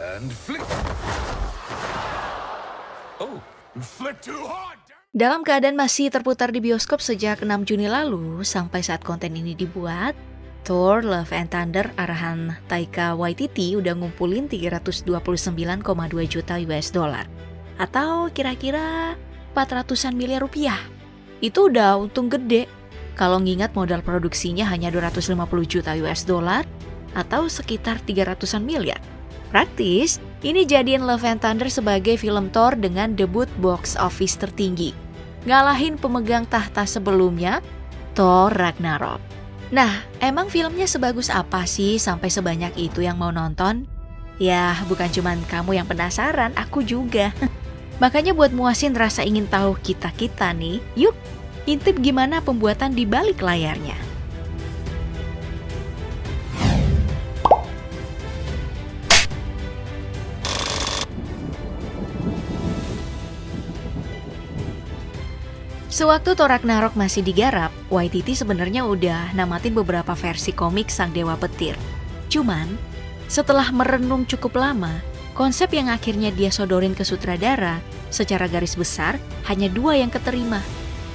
And flick. Oh, flick too hard. Dalam keadaan masih terputar di bioskop sejak 6 Juni lalu sampai saat konten ini dibuat, Thor Love and Thunder arahan Taika Waititi udah ngumpulin 329,2 juta US dollar atau kira-kira 400-an miliar rupiah. Itu udah untung gede kalau ngingat modal produksinya hanya 250 juta US dollar atau sekitar 300-an miliar. Praktis, ini jadiin Love and Thunder sebagai film Thor dengan debut box office tertinggi, ngalahin pemegang tahta sebelumnya, Thor Ragnarok. Nah, emang filmnya sebagus apa sih sampai sebanyak itu yang mau nonton? Ya, bukan cuman kamu yang penasaran, aku juga. Makanya buat muasin rasa ingin tahu kita-kita nih, yuk intip gimana pembuatan di balik layarnya. Sewaktu Thor Ragnarok masih digarap, Waititi sebenarnya udah namatin beberapa versi komik Sang Dewa Petir. Cuman, setelah merenung cukup lama, konsep yang akhirnya dia sodorin ke sutradara secara garis besar hanya dua yang keterima.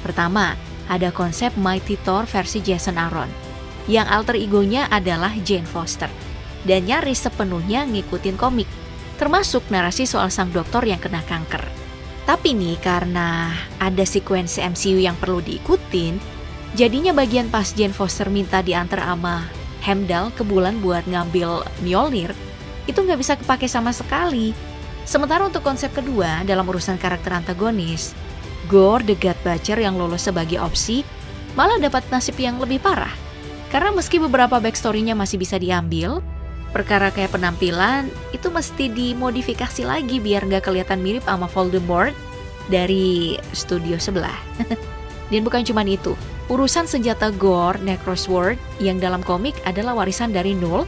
Pertama, ada konsep Mighty Thor versi Jason Aaron, yang alter egonya adalah Jane Foster, dan nyaris sepenuhnya ngikutin komik, termasuk narasi soal sang doktor yang kena kanker. Tapi nih, karena ada sekuensi MCU yang perlu diikutin, jadinya bagian pas Jane Foster minta diantar sama Heimdall ke bulan buat ngambil Mjolnir, itu nggak bisa kepake sama sekali. Sementara untuk konsep kedua, dalam urusan karakter antagonis, Gorr the God Butcher yang lolos sebagai opsi, malah dapat nasib yang lebih parah. Karena meski beberapa backstory-nya masih bisa diambil, perkara kayak penampilan itu mesti dimodifikasi lagi biar nggak kelihatan mirip sama Voldemort dari studio sebelah. Dan bukan cuma itu, urusan senjata Gorr Necrosword yang dalam komik adalah warisan dari Null,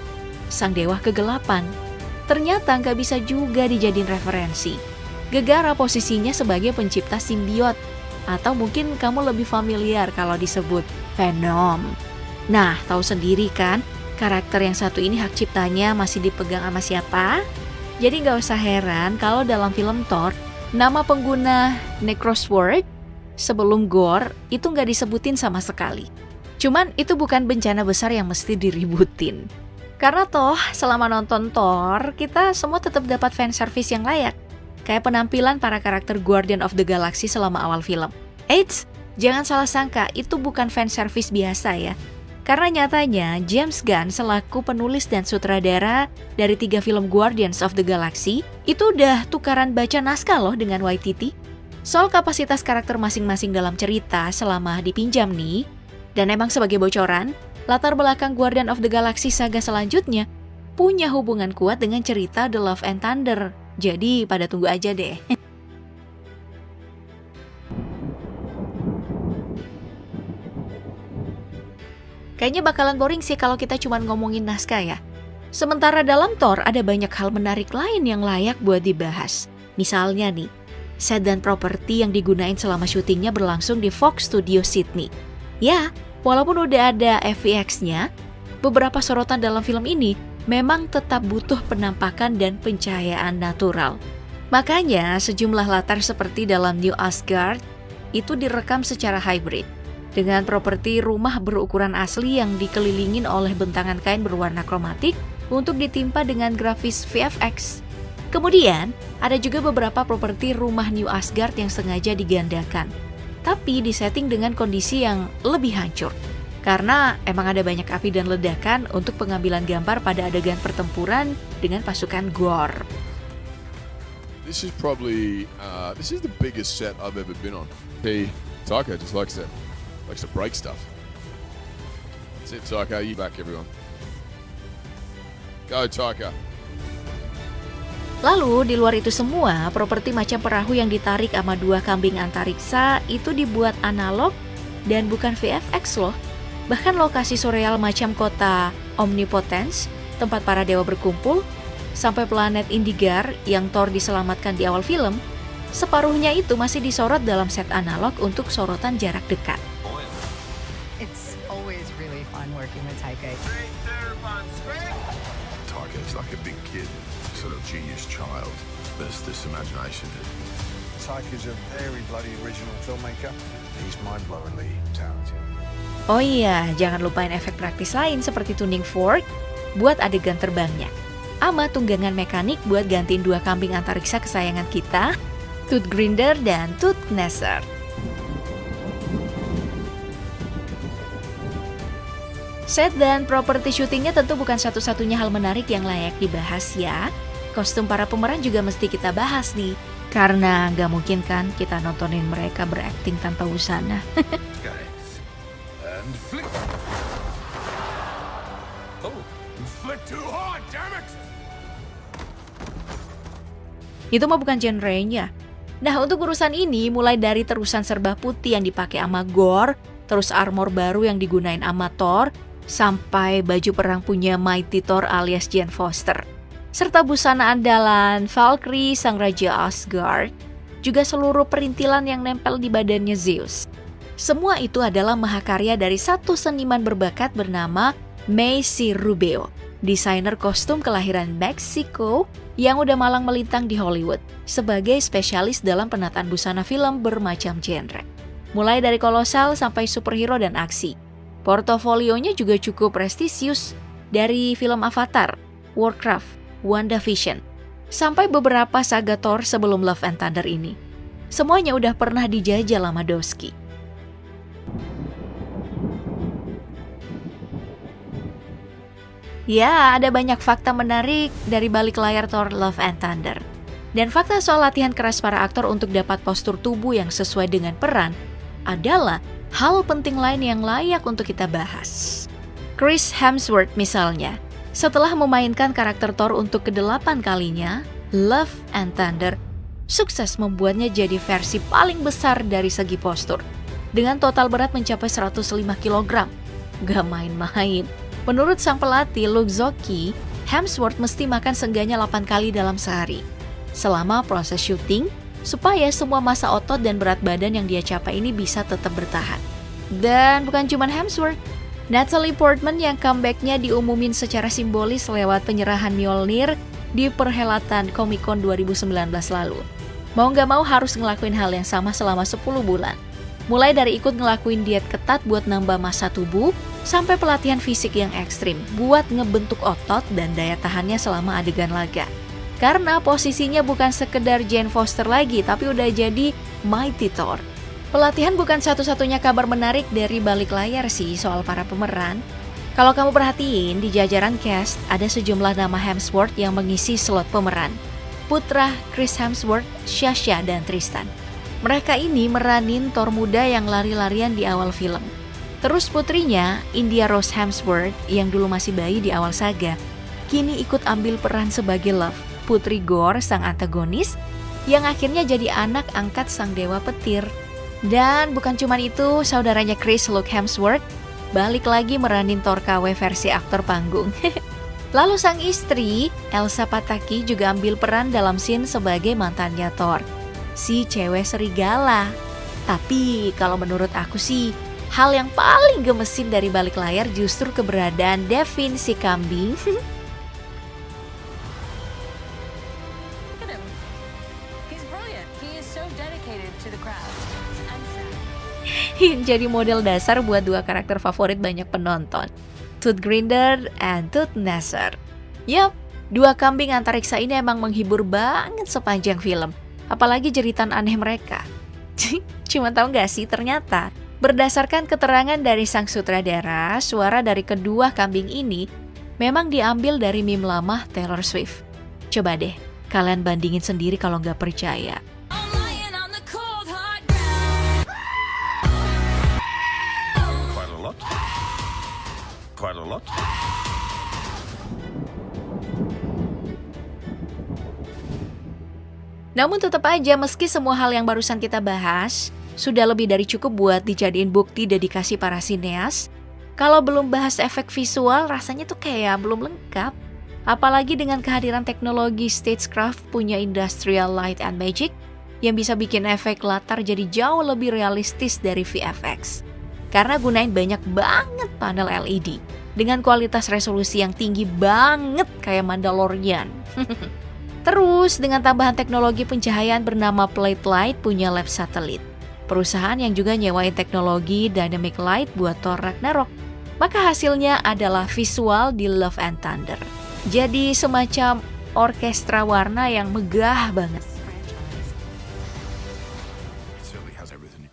sang dewa kegelapan. Ternyata nggak bisa juga dijadiin referensi. Gegara posisinya sebagai pencipta simbiot, atau mungkin kamu lebih familiar kalau disebut Venom. Nah, tahu sendiri kan, karakter yang satu ini hak ciptanya masih dipegang sama siapa? Jadi nggak usah heran kalau dalam film Thor, nama pengguna Necrosword sebelum Gorr itu nggak disebutin sama sekali. Cuman itu bukan bencana besar yang mesti diributin. Karena toh selama nonton Thor, kita semua tetap dapat fanservice yang layak. Kayak penampilan para karakter Guardian of the Galaxy selama awal film. Eits, jangan salah sangka, itu bukan fanservice biasa ya. Karena nyatanya James Gunn selaku penulis dan sutradara dari 3 film Guardians of the Galaxy itu udah tukaran baca naskah loh dengan Waititi. Soal kapasitas karakter masing-masing dalam cerita selama dipinjam nih. Dan emang sebagai bocoran, latar belakang Guardian of the Galaxy saga selanjutnya punya hubungan kuat dengan cerita The Love and Thunder. Jadi pada tunggu aja deh. Kayaknya bakalan boring sih kalau kita cuma ngomongin naskah ya. Sementara dalam Thor ada banyak hal menarik lain yang layak buat dibahas. Misalnya nih, set dan properti yang digunain selama syutingnya berlangsung di Fox Studio Sydney. Ya, walaupun udah ada FX-nya, beberapa sorotan dalam film ini memang tetap butuh penampakan dan pencahayaan natural. Makanya sejumlah latar seperti dalam New Asgard itu direkam secara hybrid. Dengan properti rumah berukuran asli yang dikelilingin oleh bentangan kain berwarna kromatik untuk ditimpa dengan grafis VFX. Kemudian, ada juga beberapa properti rumah New Asgard yang sengaja digandakan, tapi disetting dengan kondisi yang lebih hancur. Karena emang ada banyak api dan ledakan untuk pengambilan gambar pada adegan pertempuran dengan pasukan Gorr. This is probably this is the biggest set I've ever been on. Hey, Taika just likes to break stuff. That's it, Taika. You back, everyone. Go, Taika. Lalu di luar itu semua, properti macam perahu yang ditarik sama 2 kambing antariksa itu dibuat analog dan bukan VFX loh. Bahkan lokasi surreal macam kota Omnipotence, tempat para dewa berkumpul, sampai planet Indigar yang Thor diselamatkan di awal film, separuhnya itu masih disorot dalam set analog untuk sorotan jarak dekat. It's always really fun working with Taika. Taika's like a big kid, so sort of genius child. There's this imagination. Taika's a very bloody original filmmaker. He's mind-blowingly talented. Oh iya, jangan lupain efek praktis lain seperti tuning fork buat adegan terbangnya. Ama tunggangan mekanik buat gantiin 2 kambing antariksa kesayangan kita, Tooth Grinder dan Tooth Gnasher. Set dan properti syutingnya tentu bukan satu-satunya hal menarik yang layak dibahas ya. Kostum para pemeran juga mesti kita bahas nih. Karena nggak mungkin kan kita nontonin mereka berakting tanpa busana. Guys. And flick. Oh, you flick too hard, damn it! Itu mah bukan genrenya. Nah, untuk urusan ini mulai dari terusan serba putih yang dipakai sama Gore, terus armor baru yang digunain sama Thor, sampai baju perang punya Mighty Thor alias Jane Foster. Serta busana andalan Valkyrie sang raja Asgard, juga seluruh perintilan yang nempel di badannya Zeus. Semua itu adalah mahakarya dari satu seniman berbakat bernama Macy Rubeo, desainer kostum kelahiran Meksiko yang udah malang melintang di Hollywood sebagai spesialis dalam penataan busana film bermacam genre. Mulai dari kolosal sampai superhero dan aksi. Portofolionya juga cukup prestisius, dari film Avatar, Warcraft, WandaVision, sampai beberapa saga Thor sebelum Love and Thunder ini. Semuanya udah pernah dijajal sama Doski. Ya, ada banyak fakta menarik dari balik layar Thor Love and Thunder. Dan fakta soal latihan keras para aktor untuk dapat postur tubuh yang sesuai dengan peran adalah hal penting lain yang layak untuk kita bahas. Chris Hemsworth misalnya, setelah memainkan karakter Thor untuk ke-8 kalinya, Love and Thunder sukses membuatnya jadi versi paling besar dari segi postur. Dengan total berat mencapai 105 kg. Gak main-main. Menurut sang pelatih Luke Zocchi, Hemsworth mesti makan seenggaknya 8 kali dalam sehari. Selama proses syuting, supaya semua massa otot dan berat badan yang dia capai ini bisa tetap bertahan. Dan bukan cuma Hemsworth, Natalie Portman yang comeback-nya diumumin secara simbolis lewat penyerahan Mjolnir di perhelatan Comic-Con 2019 lalu. Mau nggak mau harus ngelakuin hal yang sama selama 10 bulan. Mulai dari ikut ngelakuin diet ketat buat nambah massa tubuh, sampai pelatihan fisik yang ekstrim buat ngebentuk otot dan daya tahannya selama adegan laga. Karena posisinya bukan sekedar Jane Foster lagi, tapi udah jadi Mighty Thor. Pelatihan bukan satu-satunya kabar menarik dari balik layar sih soal para pemeran. Kalau kamu perhatiin, di jajaran cast ada sejumlah nama Hemsworth yang mengisi slot pemeran. Putra Chris Hemsworth, Sasha, dan Tristan. Mereka ini meranin Thor muda yang lari-larian di awal film. Terus putrinya, India Rose Hemsworth, yang dulu masih bayi di awal saga, kini ikut ambil peran sebagai Love, putri Gore sang antagonis, yang akhirnya jadi anak angkat sang dewa petir. Dan bukan cuma itu, saudaranya Chris, Luke Hemsworth, balik lagi meranin Thor KW versi aktor panggung. Lalu sang istri, Elsa Pataky, juga ambil peran dalam scene sebagai mantannya Thor, si cewek serigala. Tapi kalau menurut aku sih, hal yang paling gemesin dari balik layar justru keberadaan Devin si kambing. Look at him. He's brilliant. He is so dedicated to the craft. I'm sad. Yang jadi model dasar buat 2 karakter favorit banyak penonton, Tooth Grinder and Tooth Gnasher. Yap, 2 kambing antariksa ini emang menghibur banget sepanjang film. Apalagi jeritan aneh mereka. Cuma tahu gak sih, ternyata berdasarkan keterangan dari sang sutradara, suara dari kedua kambing ini memang diambil dari meme lama Taylor Swift. Coba deh, kalian bandingin sendiri kalau nggak percaya. Quite a lot. Namun tetap aja, meski semua hal yang barusan kita bahas sudah lebih dari cukup buat dijadiin bukti dedikasi para sineas, kalau belum bahas efek visual rasanya tuh kayak belum lengkap. Apalagi dengan kehadiran teknologi stagecraft punya Industrial Light and Magic yang bisa bikin efek latar jadi jauh lebih realistis dari VFX. Karena gunain banyak banget panel LED dengan kualitas resolusi yang tinggi banget kayak Mandalorian. Terus dengan tambahan teknologi pencahayaan bernama Plate Light punya lab satelit, perusahaan yang juga nyewain teknologi Dynamic Light buat Thor Ragnarok. Maka hasilnya adalah visual di Love and Thunder. Jadi semacam orkestra warna yang megah banget.